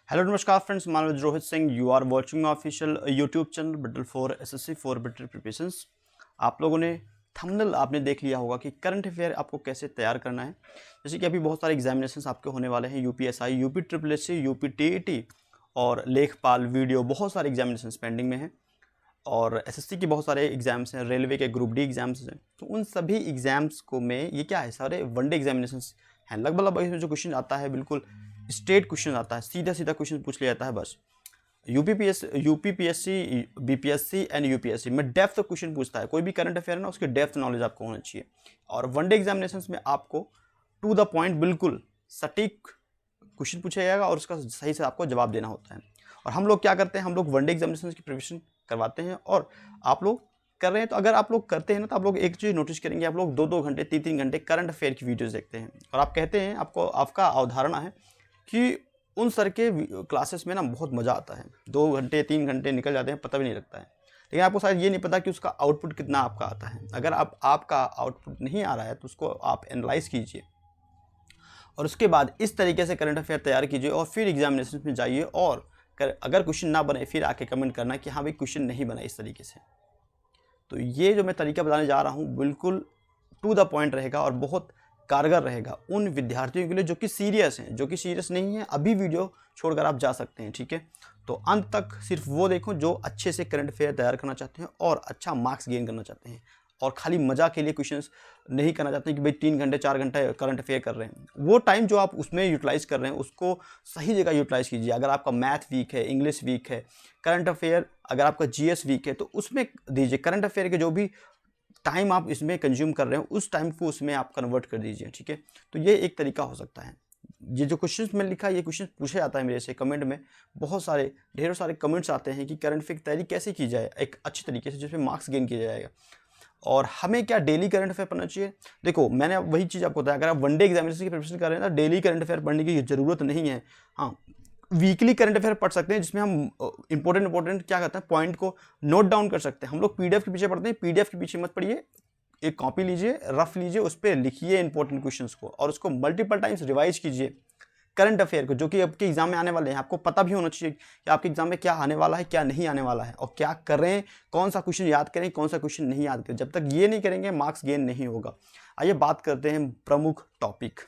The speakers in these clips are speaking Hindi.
हेलो नमस्कार friends, my name is Rohit Singh. You are watching my official YouTube channel battle for SSC for better preparations. आप लोगों ने थंबनेल आपने देख लिया होगा कि करंट अफेयर आपको कैसे तैयार करना है। जैसे कि अभी बहुत सारे एग्जामिनेशंस आपके होने वाले हैं, UPSI, UP triple SC, UP TET और लेखपाल वीडियो, बहुत सारे एग्जामिनेशंस पेंडिंग में हैं। और एसएससी के बहुत सारे एग्जाम्स हैं, रेलवे के ग्रुप डी एग्जाम्स हैं। तो उन सभी एग्जाम्स को में ये क्या है, सारे वनडे एग्जामिनेशंस हैं। लगभग इसमें जो क्वेश्चन आता है बिल्कुल स्ट्रेट क्वेश्चन आता है, सीधा सीधा क्वेश्चन पूछ लिया जाता है बस। यूपीपीएससी, बीपीएससी एंड यूपीएससी में डेप्थ क्वेश्चन पूछता है। कोई भी करंट अफेयर है ना, उसके डेप्थ नॉलेज आपको होना चाहिए। और वनडे एग्जामिनेशंस में आपको टू द पॉइंट, बिल्कुल सटीक क्वेश्चन पूछा जाएगा और उसका सही से आपको जवाब देना होता है। और हम लोग क्या करते हैं, हम लोग वनडे एग्जामिनेशन की प्रिपरेशन करवाते हैं और आप लोग कर रहे हैं। तो अगर आप लोग करते हैं ना, तो आप लोग एक चीज़ नोटिस करेंगे, आप लोग 2-2 घंटे 3-3 घंटे करंट अफेयर की वीडियोस देखते हैं। और आप कहते हैं, आपका अवधारणा है कि उन सर के क्लासेस में ना बहुत मज़ा आता है, 2 घंटे 3 घंटे निकल जाते हैं, पता भी नहीं लगता है। लेकिन आपको शायद ये नहीं पता कि उसका आउटपुट कितना आपका आता है। अगर आपका आउटपुट नहीं आ रहा है तो उसको आप एनालाइज कीजिए और उसके बाद इस तरीके से करंट अफेयर तैयार कीजिए और फिर एग्जामिनेशन में जाइए। और अगर क्वेश्चन ना बने फिर आके कमेंट करना कि हाँ भाई क्वेश्चन नहीं बना इस तरीके से। तो ये जो मैं तरीका बताने जा रहा हूँ बिल्कुल टू द पॉइंट रहेगा और बहुत कारगर रहेगा उन विद्यार्थियों के लिए जो कि सीरियस हैं। जो कि सीरियस नहीं है, अभी वीडियो छोड़कर आप जा सकते हैं, ठीक है। तो अंत तक सिर्फ वो देखो जो अच्छे से करंट अफेयर तैयार करना चाहते हैं और अच्छा मार्क्स गेन करना चाहते हैं, और खाली मज़ा के लिए क्वेश्चंस नहीं करना चाहते हैं कि भाई 3 घंटे 4 घंटे करंट अफेयर कर रहे हैं। वो टाइम जो आप उसमें यूटिलाइज़ कर रहे हैं उसको सही जगह यूटिलाइज़ कीजिए। अगर आपका मैथ वीक है, इंग्लिश वीक है, करंट अफेयर अगर आपका जीएस वीक है, तो उसमें दीजिए। करंट अफेयर के जो भी टाइम आप इसमें कंज्यूम कर रहे हो उस टाइम को उसमें आप कन्वर्ट कर दीजिए, ठीक है। तो ये एक तरीका हो सकता है। ये जो क्वेश्चंस मैंने लिखा, ये क्वेश्चन पूछा जाता है मेरे से कमेंट में। बहुत सारे ढेरों सारे कमेंट्स आते हैं कि करंट अफेयर की तैयारी कैसे की जाए एक अच्छी तरीके से जिसमें मार्क्स गेन किया जाएगा। और हमें क्या डेली करंट अफेयर पढ़ना चाहिए। देखो, मैंने वही चीज़ आपको बताया, अगर आप वनडे एग्जामिनेशन की प्रिपरेशन कर रहे हैं तो डेली करंट अफेयर पढ़ने की ज़रूरत नहीं है। हाँ, वीकली करंट अफेयर पढ़ सकते हैं जिसमें हम इंपॉर्टेंट क्या कहते हैं पॉइंट को नोट डाउन कर सकते हैं। हम लोग पीडीएफ के पीछे पढ़ते हैं, पीडीएफ के पीछे मत पढ़िए। एक कॉपी लीजिए, रफ लीजिए, उस पर लिखिए इंपॉर्टेंट क्वेश्चंस को और उसको मल्टीपल टाइम्स रिवाइज कीजिए करंट अफेयर को, जो कि आपके एग्जाम में आने वाले हैं। आपको पता भी होना चाहिए कि आपके एग्जाम में क्या आने वाला है, क्या नहीं आने वाला है, और क्या करें, कौन सा क्वेश्चन याद करें, कौन सा क्वेश्चन नहीं याद करें। जब तक ये नहीं करेंगे मार्क्स गेन नहीं होगा। आइए बात करते हैं प्रमुख टॉपिक।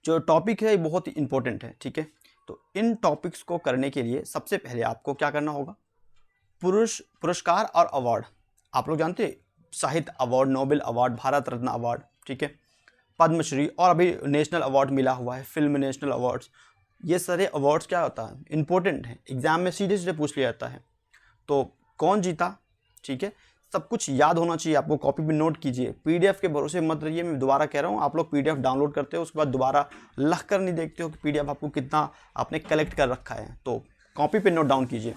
जो टॉपिक है बहुत ही इंपॉर्टेंट है, ठीक है। तो इन टॉपिक्स को करने के लिए सबसे पहले आपको क्या करना होगा, पुरस्कार और अवार्ड। आप लोग जानते हैं, साहित्य award, Nobel award, Bharat Ratna award, ठीक है, पद्मश्री, और अभी नेशनल अवार्ड मिला हुआ है, फिल्म नेशनल अवार्ड्स। ये सारे अवार्ड्स क्या होता है, इंपॉर्टेंट है, एग्जाम में सीधे सीधे पूछ लिया जाता है। तो कौन जीता, ठीक है, सब कुछ याद होना चाहिए आपको। कॉपी पे नोट कीजिए, पीडीएफ के भरोसे मत रहिए। मैं दोबारा कह रहा हूँ, आप लोग पीडीएफ डाउनलोड करते हो उसके बाद दोबारा लख कर नहीं देखते हो कि पीडीएफ आपको कितना आपने कलेक्ट कर रखा है। तो कॉपी पे नोट डाउन कीजिए।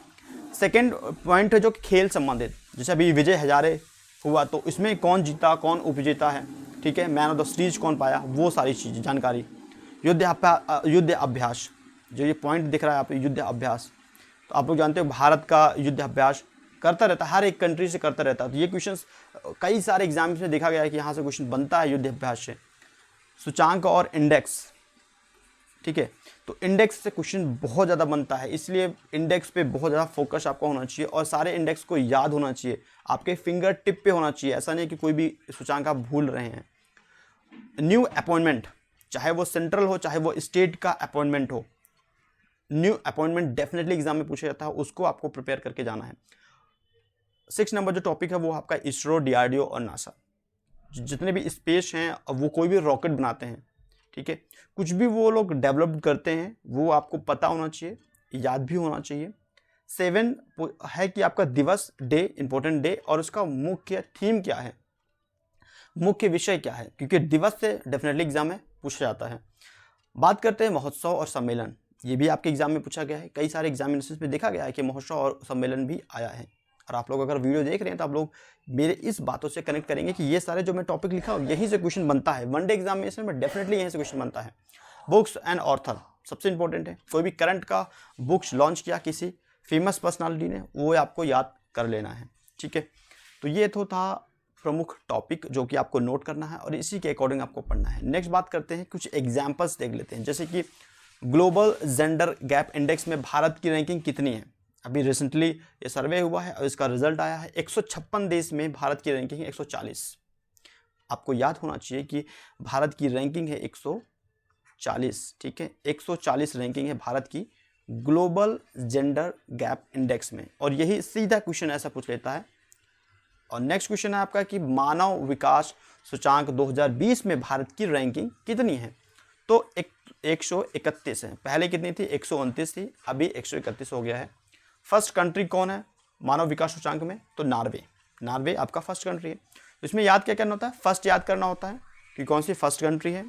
सेकेंड पॉइंट है जो खेल संबंधित, जैसे अभी विजय हजारे हुआ तो इसमें कौन जीता, कौन उपजीता है, ठीक है, मैन ऑफ द सीरीज कौन पाया, वो सारी चीज़ें जानकारी। युद्ध अभ्यास, जो ये पॉइंट दिख रहा है आप, युद्ध अभ्यास, तो आप लोग जानते हो भारत का युद्ध अभ्यास करता रहता है, हर एक कंट्री से करता रहता है। तो ये क्वेश्चंस कई सारे एग्जाम्स में देखा गया है कि यहाँ से क्वेश्चन बनता है युद्ध अभ्यास से। सूचांक और इंडेक्स, ठीक है, तो इंडेक्स से क्वेश्चन बहुत ज़्यादा बनता है, इसलिए इंडेक्स पे बहुत ज़्यादा फोकस आपका होना चाहिए और सारे इंडेक्स को याद होना चाहिए, आपके फिंगर टिप पे होना चाहिए। ऐसा नहीं कि कोई भी सूचांक आप भूल रहे हैं। न्यू अपॉइंटमेंट, चाहे वो सेंट्रल हो चाहे वो स्टेट का अपॉइंटमेंट हो, न्यू अपॉइंटमेंट डेफिनेटली एग्जाम में पूछा जाता है, उसको आपको प्रिपेयर करके जाना है। 6 नंबर जो टॉपिक है वो आपका इसरो, डीआरडीओ और नासा। जितने भी स्पेस हैं, वो कोई भी रॉकेट बनाते हैं, ठीक है, कुछ भी वो लोग डेवलप करते हैं, वो आपको पता होना चाहिए, याद भी होना चाहिए। 7 है कि आपका दिवस, डे, इंपॉर्टेंट डे, और उसका मुख्य थीम क्या है, मुख्य विषय क्या है, क्योंकि दिवस से डेफिनेटली एग्जाम में पूछा जाता है। बात करते हैं महोत्सव और सम्मेलन, ये भी आपके एग्जाम में पूछा गया है। कई सारे एग्जामिनेशन में देखा गया है कि महोत्सव और सम्मेलन भी आया है। और आप लोग अगर वीडियो देख रहे हैं तो आप लोग मेरे इस बातों से कनेक्ट करेंगे कि ये सारे जो मैं टॉपिक लिखा हूँ यहीं से क्वेश्चन बनता है। वनडे एग्जामिनेशन में डेफिनेटली यहीं से क्वेश्चन बनता है। बुक्स एंड ऑथर सबसे इंपॉर्टेंट है। कोई भी करंट का बुक्स लॉन्च किया किसी फेमस पर्सनालिटी ने, वो आपको याद कर लेना है, ठीक है। तो ये तो था प्रमुख टॉपिक जो कि आपको नोट करना है और इसी के अकॉर्डिंग आपको पढ़ना है। नेक्स्ट बात करते हैं, कुछ एग्जाम्पल्स देख लेते हैं। जैसे कि ग्लोबल जेंडर गैप इंडेक्स में भारत की रैंकिंग कितनी है? अभी रिसेंटली ये सर्वे हुआ है और इसका रिजल्ट आया है। 156 देश में भारत की रैंकिंग है 140। आपको याद होना चाहिए कि भारत की रैंकिंग है 140, ठीक है, 140 रैंकिंग है भारत की ग्लोबल जेंडर गैप इंडेक्स में। और यही सीधा क्वेश्चन ऐसा पूछ लेता है। और नेक्स्ट क्वेश्चन है आपका कि मानव विकास सूचांक 2020 में भारत की रैंकिंग कितनी है? तो 131 है। पहले कितनी थी? 129 थी, अभी 131 हो गया है। फर्स्ट कंट्री कौन है मानव विकास सूचांक में? तो नॉर्वे। नॉर्वे आपका फर्स्ट कंट्री है। तो इसमें याद क्या करना होता है? फर्स्ट याद करना होता है कि कौन सी फर्स्ट कंट्री है,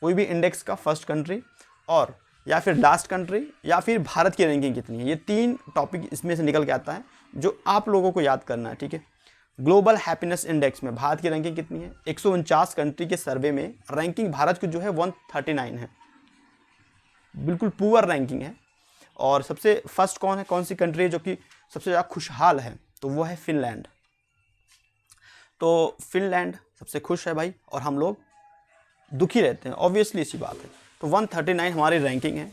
कोई भी इंडेक्स का फर्स्ट कंट्री, और या फिर लास्ट कंट्री, या फिर भारत की रैंकिंग कितनी है। ये 3 टॉपिक इसमें से निकल के आता है जो आप लोगों को याद करना है, ठीक है। ग्लोबल हैप्पीनेस इंडेक्स में भारत की रैंकिंग कितनी है? 149 कंट्री के सर्वे में रैंकिंग भारत की जो है 139 है, बिल्कुल पुअर रैंकिंग है। और सबसे फर्स्ट कौन है, कौन सी कंट्री है जो कि सबसे ज़्यादा खुशहाल है? तो वो है फिनलैंड। तो फिनलैंड सबसे खुश है भाई, और हम लोग दुखी रहते हैं, ऑब्वियसली इसी बात है। तो 139 हमारी रैंकिंग है।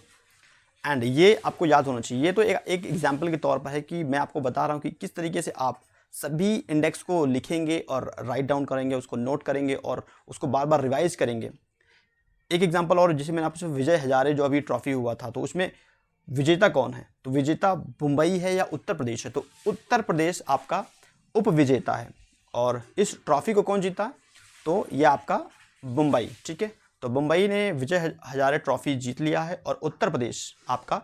एंड ये आपको याद होना चाहिए। ये तो एक एग्जाम्पल के तौर पर है कि मैं आपको बता रहा हूँ कि किस तरीके से आप सभी इंडेक्स को लिखेंगे और राइट डाउन करेंगे, उसको नोट करेंगे और उसको बार बार रिवाइज करेंगे। एक एग्जांपल और, जैसे मैंने आपसे विजय हजारे जो अभी ट्रॉफी हुआ था, तो उसमें विजेता कौन है? तो विजेता मुंबई है या उत्तर प्रदेश है? तो उत्तर प्रदेश आपका उप विजेता है। और इस ट्रॉफी को कौन जीता? तो यह आपका मुंबई, ठीक है। तो मुंबई ने विजय हजारे ट्रॉफी जीत लिया है और उत्तर प्रदेश आपका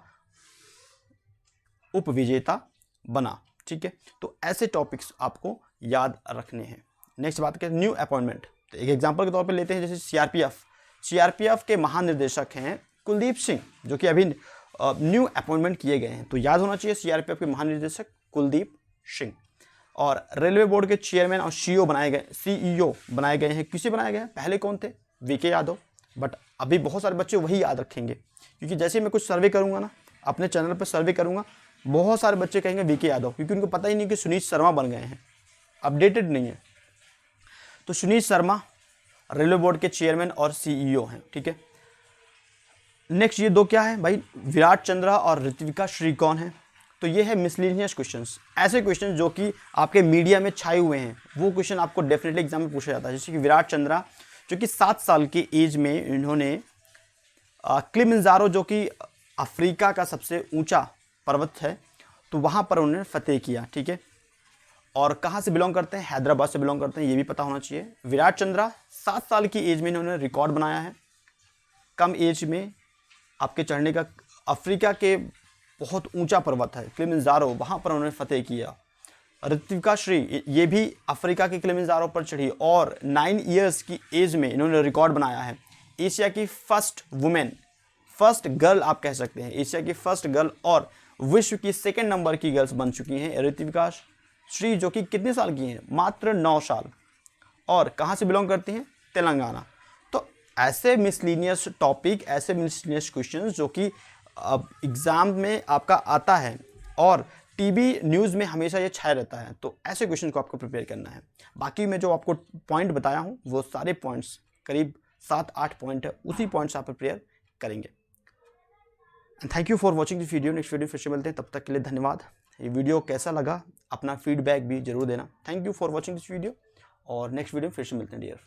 उप विजेता बना, ठीक है। तो ऐसे टॉपिक्स आपको याद रखने हैं। नेक्स्ट बात करें न्यू अपॉइंटमेंट। तो एक एग्जांपल के तौर पे लेते हैं, जैसे सीआरपीएफ के महानिर्देशक हैं कुलदीप सिंह, जो कि अभी न्यू अपॉइंटमेंट किए गए हैं। तो याद होना चाहिए सीआरपीएफ के महानिर्देशक कुलदीप सिंह। और रेलवे बोर्ड के चेयरमैन और सीईओ बनाए गए हैं। किसे बनाए गए हैं? पहले कौन थे? वीके यादव। बट अभी बहुत सारे बच्चे वही याद रखेंगे, क्योंकि जैसे मैं कुछ सर्वे करूंगा ना, अपने चैनल पर सर्वे करूंगा, बहुत सारे बच्चे कहेंगे वीके यादव, क्योंकि उनको पता ही नहीं कि सुनीत शर्मा बन गए हैं, अपडेटेड नहीं है। तो सुनीत शर्मा रेलवे बोर्ड के चेयरमैन और सीईओ हैं, ठीक है। नेक्स्ट ये दो क्या है भाई? विराट चंद्रा और ऋत्विका श्री कौन है? तो ये है मिसलेनियस क्वेश्चंस, ऐसे क्वेश्चन जो कि आपके मीडिया में छाए हुए हैं, वो क्वेश्चन आपको डेफिनेटली एग्जाम में पूछा जाता है। जैसे कि विराट चंद्रा जो कि 7 साल की एज में इन्होंने किलिमंजारो, जो कि अफ्रीका का सबसे ऊंचा पर्वत है, तो वहाँ पर उन्होंने फतेह किया, ठीक है। और कहाँ से बिलोंग करते हैं? हैदराबाद से बिलोंग करते हैं, ये भी पता होना चाहिए। विराट चंद्रा 7 साल की एज में इन्होंने रिकॉर्ड बनाया है, कम एज में आपके चढ़ने का। अफ्रीका के बहुत ऊंचा पर्वत है किलिमंजारो, वहाँ पर उन्होंने फतेह किया। ऋत्विका श्री ये भी अफ्रीका के किलिमंजारो पर चढ़ी और 9 ईयर्स की एज में इन्होंने रिकॉर्ड बनाया है। एशिया की फर्स्ट वुमेन, फर्स्ट गर्ल आप कह सकते हैं, एशिया की फर्स्ट गर्ल और विश्व की 2nd नंबर की गर्ल्स बन चुकी हैं ऋत्विका श्री, जो कि कितने साल की हैं? मात्र 9 साल। और कहाँ से बिलोंग करती हैं? तेलंगाना। तो ऐसे मिसलीनियस टॉपिक, ऐसे मिसलीनियस क्वेश्चंस जो कि एग्ज़ाम में आपका आता है और टीवी न्यूज़ में हमेशा ये छाया रहता है, तो ऐसे क्वेश्चन को आपको प्रिपेयर करना है। बाकी मैं जो आपको पॉइंट बताया हूँ, वो सारे पॉइंट्स करीब 7-8 पॉइंट है, उसी पॉइंट्स आप प्रिपेयर करेंगे। Thank you for watching this video. Next video फिर से मिलते हैं, तब तक के लिए धन्यवाद। ये वीडियो कैसा लगा अपना फीडबैक भी जरूर देना। Thank you for watching this video, और नेक्स्ट वीडियो फिर से मिलते हैं डियर।